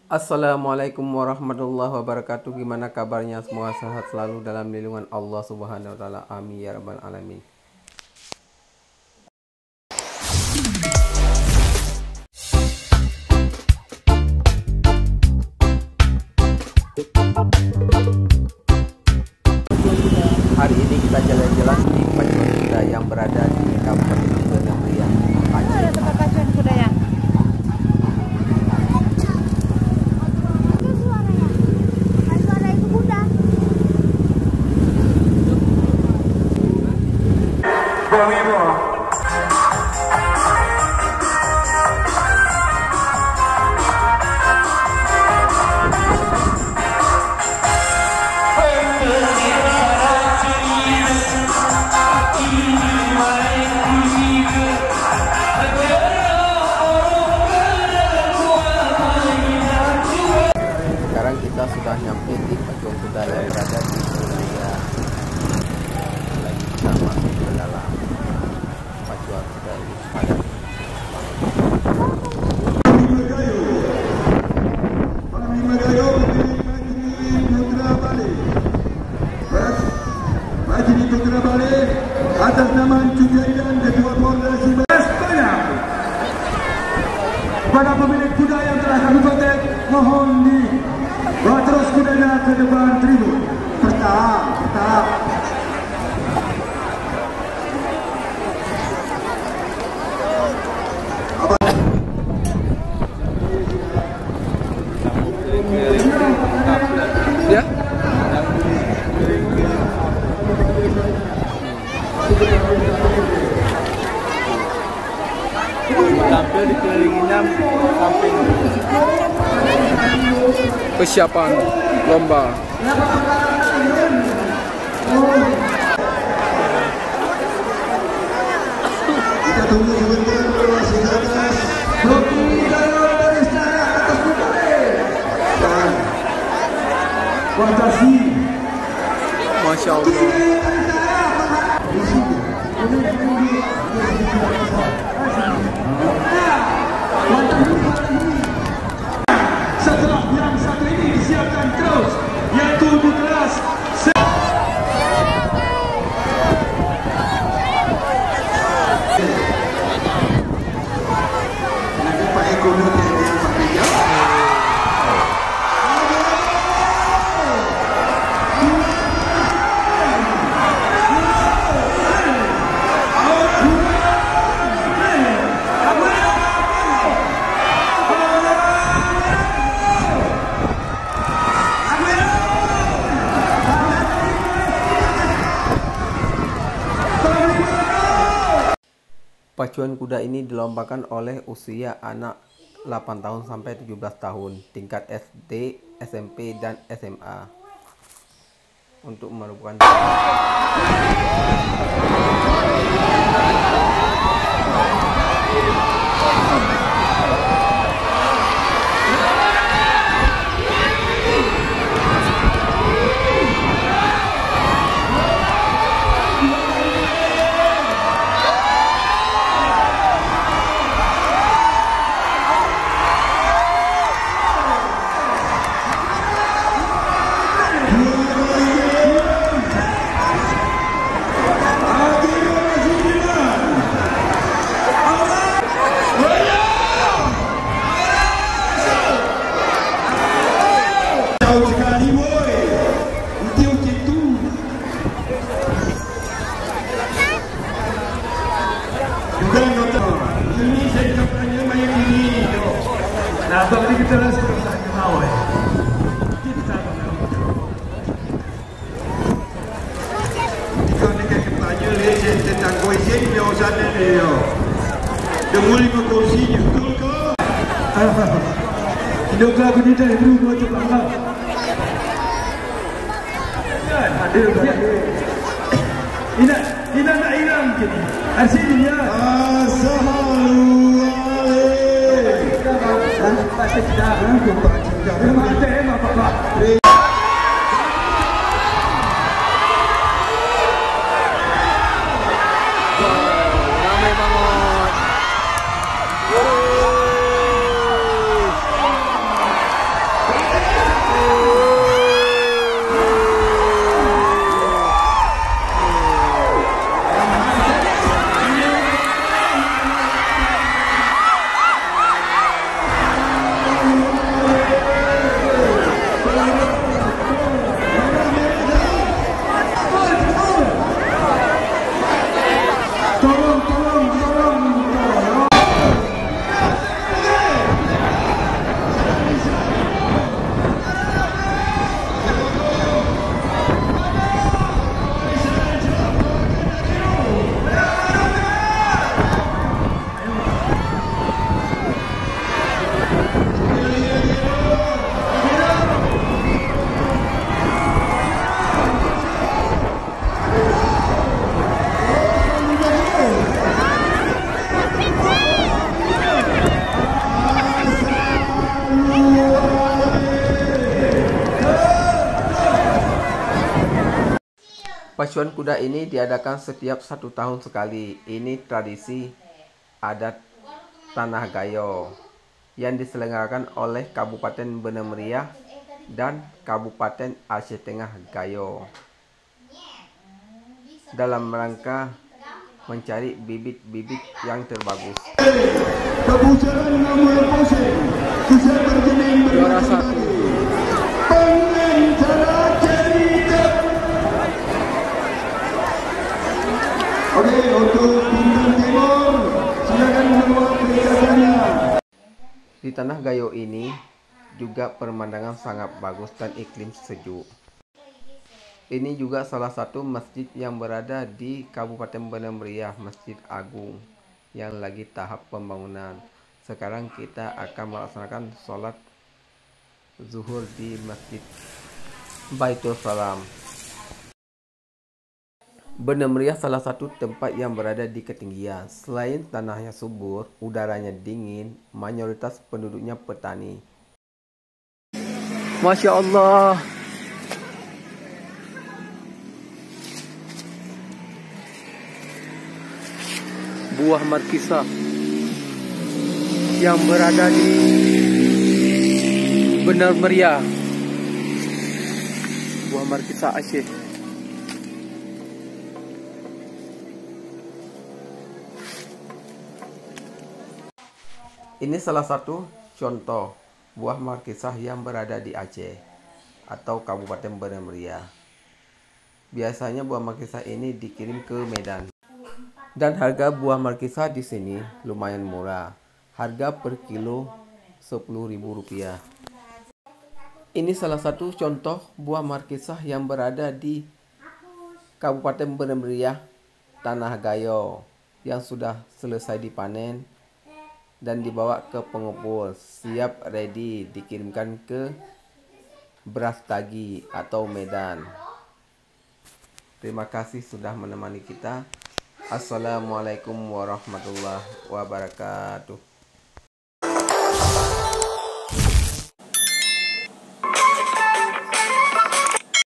Assalamualaikum warahmatullahi wabarakatuh. Gimana kabarnya? Semoga sehat selalu dalam lindungan Allah Subhanahu wa taala. Amin ya rabbal alamin. Hari ini kita jalan-jalan di pacuan kuda yang berada di Kabupaten Negerian Aceh. Ada tempat pacuan kuda ya? Suara itu kuda. Sekarang kita sudah nyampe di pacuan kuda yang berada di wilayah lagi kita masuk ke dalam pacuan kuda ini. Majlis Putra Balik atas nama Cujaidan Ketua Koordinasi Espanya. Pada pemilik kuda yang telah kami kontak, mohon bawa terus kudanya ke depan tribun. Tetap. Ya. Tampil di keliling 6 samping Persiapan lomba. Kita tunggu sebentar masih atas. Rocky Dayo dari sana atas kudanya. Dan Wajasi. Masya Allah. Setelah yang satu ini disiapkan terus, yaitu di kelas Pak Ekonomi yang pakai Pacuan kuda ini dilombakan oleh usia anak 8 tahun sampai 17 tahun, tingkat SD, SMP, dan SMA. Untuk merupakan jauh sekali boy. Uti tu. Dan nota ini saya kampanye main ini. Nah, bagi kita lah terus saja mau. Kita Jika ni kampanye lesen tentang koisen dia usahanya dia. Demuli ke kursinya betul ke? Hidup lagu ni dah bro macam apa? Ada kan? Ina nak hilang jadi. Arsini ya. Assalamualaikum. Tak sedar. Memang ada apa-apa. ramai banget. Pacuan kuda ini diadakan setiap 1 tahun sekali. Ini tradisi adat Tanah Gayo yang diselenggarakan oleh Kabupaten Bener Meriah dan Kabupaten Aceh Tengah Gayo dalam rangka mencari bibit-bibit yang terbagus. Kepujaran nomor posisi bisa bergening Juara 1. pengencana cerita. Oke, untuk Bintang Timur silakan membawa penjajaannya. Di Tanah Gayo ini juga pemandangan sangat bagus dan iklim sejuk. Ini juga salah satu masjid yang berada di Kabupaten Bener Meriah, Masjid Agung yang lagi tahap pembangunan. Sekarang kita akan melaksanakan sholat zuhur di Masjid Baitul Salam. Bener Meriah salah satu tempat yang berada di ketinggian. Selain tanahnya subur, udaranya dingin, mayoritas penduduknya petani. Masya Allah. Buah markisa yang berada di Bener Meriah. Buah markisa Aceh. Ini salah satu contoh buah markisah yang berada di Aceh atau Kabupaten Bener Meriah. Biasanya buah markisah ini dikirim ke Medan. Dan harga buah markisah di sini lumayan murah. Harga per kilo Rp10.000. Ini salah satu contoh buah markisah yang berada di Kabupaten Bener Meriah, Tanah Gayo, yang sudah selesai dipanen dan dibawa ke pengepul, siap ready dikirimkan ke Brastagi atau Medan. Terima kasih sudah menemani kita. Assalamualaikum warahmatullahi wabarakatuh.